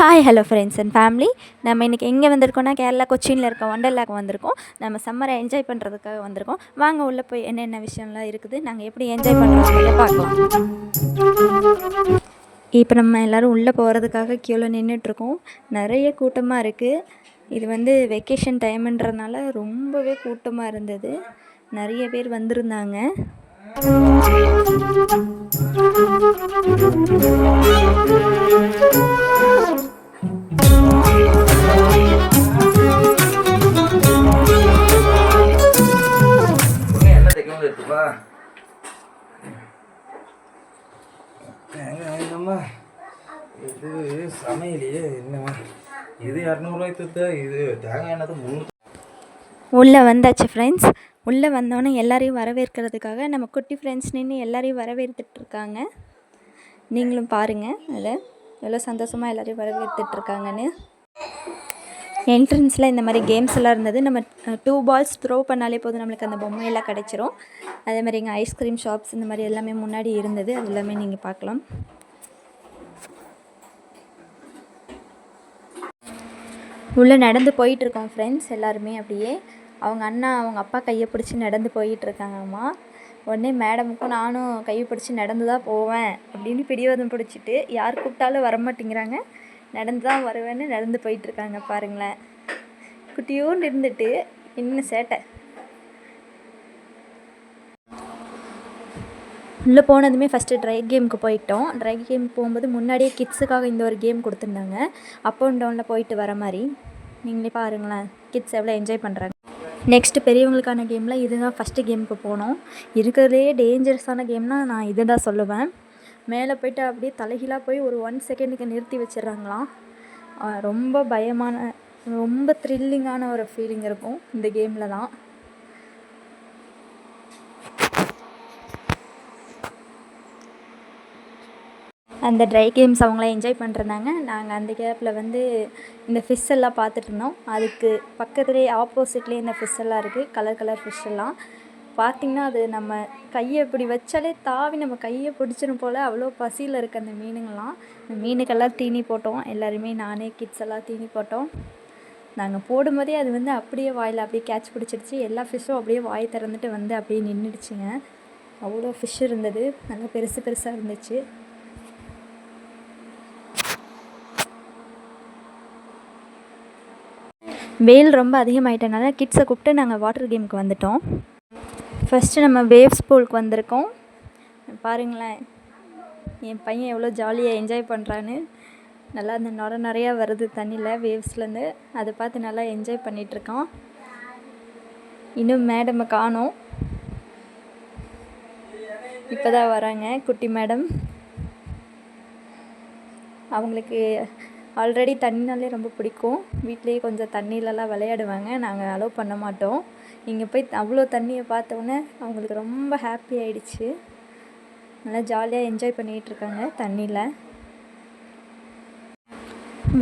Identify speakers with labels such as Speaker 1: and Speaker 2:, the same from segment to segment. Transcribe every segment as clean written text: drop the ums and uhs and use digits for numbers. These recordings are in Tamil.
Speaker 1: Hi hello friends and family. நம்ம இன்றைக்கி எங்கே வந்திருக்கோம்னா கேரளா கொச்சினில் இருக்க ஒண்டர்லாக்கு வந்திருக்கோம். நம்ம சம்மரை என்ஜாய் பண்ணுறதுக்காக வந்திருக்கோம். வாங்க உள்ளே போய் என்னென்ன விஷயம்லாம் இருக்குது, நாங்கள் எப்படி என்ஜாய் பண்ணுறோங்கிறத பார்க்கலாம். இப்போ நம்ம எல்லோரும் உள்ளே போகிறதுக்காக க்யூவில் நின்றுட்டுருக்கோம். நிறைய கூட்டமாக இருக்குது. இது வந்து வெக்கேஷன் டைமுன்றதுனால ரொம்பவே கூட்டமாக இருந்தது. நிறைய பேர் வந்திருந்தாங்க.
Speaker 2: இது சமையலையே என்னம்மா, இது 200 இது தேங்காய் எண்ணெய் 300.
Speaker 1: உள்ளே வந்தாச்சு ஃப்ரெண்ட்ஸ். உள்ளே வந்தோன்னே எல்லாரையும் வரவேற்கிறதுக்காக நம்ம குட்டி ஃப்ரெண்ட்ஸ் நின்று எல்லாரையும் வரவேற்றுட்ருக்காங்க. நீங்களும் பாருங்கள் அதில் எவ்வளோ சந்தோஷமாக எல்லோரையும் வரவேற்றுட்ருக்காங்கன்னு. என்ட்ரன்ஸில் இந்த மாதிரி கேம்ஸ் எல்லாம் இருந்தது. நம்ம 2 பால்ஸ் த்ரோ பண்ணாலே போதும், நம்மளுக்கு அந்த பொம்மையெல்லாம் கிடைச்சிரும். அதே மாதிரி இங்கே ஐஸ்கிரீம் ஷாப்ஸ் இந்த மாதிரி எல்லாமே முன்னாடி இருந்தது. அது எல்லாமே நீங்கள் பார்க்கலாம். உள்ளே நடந்து போயிட்டுருக்கோம் ஃப்ரெண்ட்ஸ் எல்லாருமே. அப்படியே அவங்க அண்ணா அவங்க அப்பா கையை பிடிச்சி நடந்து போயிட்டுருக்காங்கம்மா. உடனே மேடமுக்கும் நானும் கையை பிடிச்சி நடந்து தான் போவேன் அப்படின்னு பிடிவாதம் பிடிச்சிட்டு யார் கூப்பிட்டாலும் வரமாட்டேங்கிறாங்க. நடந்து தான் வருவேன்னு நடந்து போயிட்டுருக்காங்க பாருங்களேன். குட்டியோண்டு இருந்துட்டு இன்னும் சேட்டை. உள்ளே போனதுமே ஃபஸ்ட்டு ட்ரை கேமுக்கு போயிட்டோம். ட்ரை கேம் போகும்போது முன்னாடியே கிட்ஸுக்காக இந்த ஒரு கேம் கொடுத்துருந்தாங்க, அப் அண்ட் டவுனில் போயிட்டு வர மாதிரி. நீங்களே பாருங்களேன் கிட்ஸ் எவ்வளோ என்ஜாய் பண்ணுறாங்க. நெக்ஸ்ட்டு பெரியவங்களுக்கான கேமில் இதுதான் ஃபஸ்ட்டு கேமுக்கு போனோம். இருக்கிறதுலே டேஞ்சரஸான கேம்னால் நான் இதை தான் சொல்லுவேன். மேலே போய்ட்டு அப்படியே தலைகீழாக போய் ஒரு 1 செகண்டுக்கு நிறுத்தி வச்சிடுறாங்களாம். ரொம்ப பயமான ரொம்ப த்ரில்லிங்கான ஒரு ஃபீலிங் இருக்கும் இந்த கேமில் தான். அந்த ட்ரை கேம்ஸ் அவங்களாம் என்ஜாய் பண்ணுறாங்க. நாங்கள் அந்த கேப்பில் வந்து இந்த ஃபிஷ் எல்லாம் பார்த்துட்டு இருந்தோம். அதுக்கு பக்கத்துலேயே ஆப்போசிட்லேயே இந்த ஃபிஷ் எல்லாம் இருக்குது. கலர் கலர் ஃபிஷ் எல்லாம் பார்த்திங்கன்னா அது நம்ம கையை இப்படி வச்சாலே தாவி நம்ம கையை பிடிச்சிரும் போல், அவ்வளோ பசியில் இருக்குது அந்த மீனுங்கள்லாம். மீனுக்கெல்லாம் தீனி போட்டோம் எல்லாருமே, நானே கிட்ஸ் எல்லாம் தீனி போட்டோம். நாங்கள் போடும்போதே அது வந்து அப்படியே வாயில் அப்படியே கேட்ச் பிடிச்சிடுச்சு. எல்லா ஃபிஷ்ஷும் அப்படியே வாய் திறந்துட்டு வந்து அப்படியே நின்றுடுச்சுங்க. அவ்வளோ ஃபிஷ் இருந்தது, நல்லா பெருசு பெருசாக இருந்துச்சு. வெயில் ரொம்ப அதிகமாகிட்டனால கிட்ஸை கூப்பிட்டு நாங்கள் வாட்டர் கேமுக்கு வந்துட்டோம். ஃபஸ்ட்டு நம்ம வேவ்ஸ் பூலுக்கு வந்திருக்கோம். பாருங்களேன் என் பையன் எவ்வளோ ஜாலியாக என்ஜாய் பண்ணுறான்னு. நல்லா அந்த நிறையா வருது தண்ணியில் வேவ்ஸ்லேருந்து, அதை பார்த்து நல்லா என்ஜாய் பண்ணிகிட்ருக்கான். இன்னும் மேடமை காணோம், இப்போ தான் வராங்க குட்டி மேடம். அவங்களுக்கு ஆல்ரெடி தண்ணினாலே ரொம்ப பிடிக்கும். வீட்லேயே கொஞ்சம் தண்ணியிலலாம் விளையாடுவாங்க. நாங்கள் அலோவ் பண்ண மாட்டோம். இங்கே போய் அவ்வளோ தண்ணியை பார்த்தோன்னே அவங்களுக்கு ரொம்ப ஹாப்பி ஆகிடுச்சு. நல்லா ஜாலியாக என்ஜாய் பண்ணிகிட்ருக்காங்க தண்ணியில்.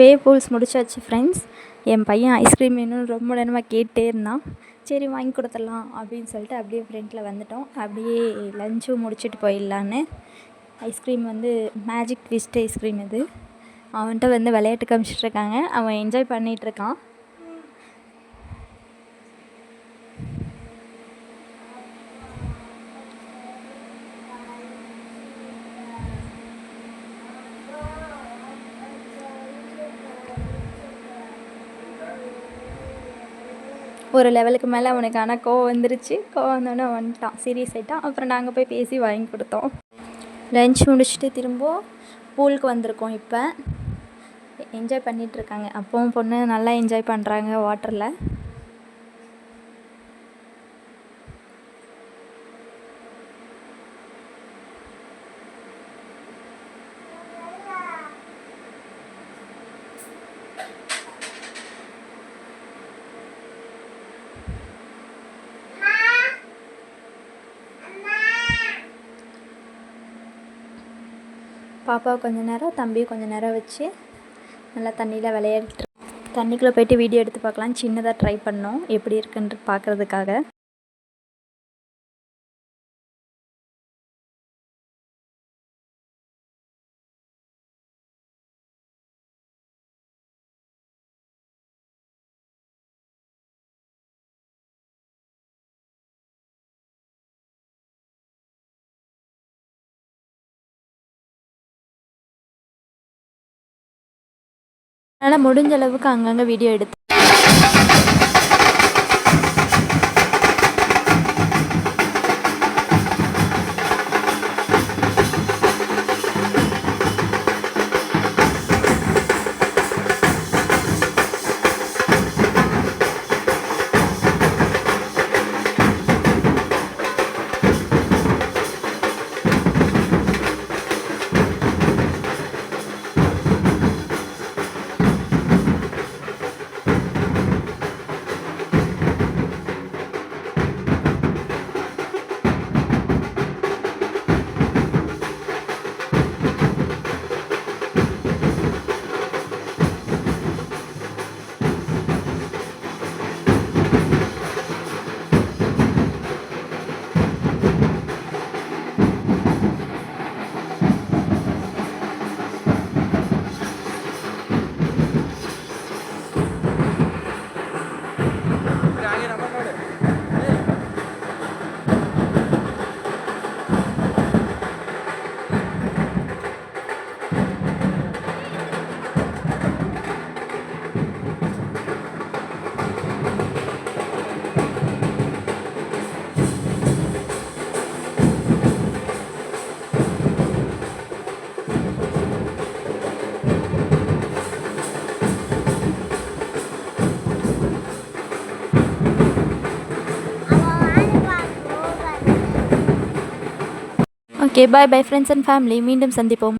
Speaker 1: வேவ் பூல்ஸ் முடிச்சாச்சு ஃப்ரெண்ட்ஸ். என் பையன் ஐஸ்கிரீம் வேணும்னு ரொம்ப நேரமாக கேட்டே இருந்தான். சரி வாங்கி கொடுத்துடலாம் அப்படின்னு சொல்லிட்டு அப்படியே ஃப்ரெண்டில் வந்துட்டோம். அப்படியே லஞ்சும் முடிச்சுட்டு போயிடலான்னு. ஐஸ்கிரீம் வந்து மேஜிக் ட்விஸ்ட் ஐஸ்கிரீம் இது. அவன்கிட்ட வந்து விளையாட்டு காமிச்சிட்ருக்காங்க, அவன் என்ஜாய் பண்ணிகிட்ருக்கான். ஒரு லெவலுக்கு மேலே அவனுக்கு ஆனால் கோவம் வந்துருச்சு. கோவம் வந்தோடனே வந்துட்டான், சீரியஸ் ஆகிட்டான். அப்புறம் நாங்கள் போய் பேசி வாங்கி கொடுத்தோம். லன்ச் முடிச்சுட்டு திரும்ப பூலுக்கு வந்திருக்கோம். இப்போ என்ஜாய் பண்ணிகிட்ருக்காங்க. அப்பவும் பொண்ணு நல்லா என்ஜாய் பண்ணுறாங்க வாட்டரில். பாப்பாவை கொஞ்சம் நேரம், தம்பியை கொஞ்சம் நேரம் வச்சு நல்லா தண்ணியில் விளையாடிட்டு, தண்ணிக்குள்ளே போய்ட்டு வீடியோ எடுத்து பார்க்கலாம். சின்னதாக ட்ரை பண்ணோம் எப்படி இருக்குன்னு பார்க்குறதுக்காக. அதனால் முடிஞ்ச அளவுக்கு அங்கங்கே வீடியோ எடுத்து okay bye bye friends and family, மீண்டும் சந்திப்போம்.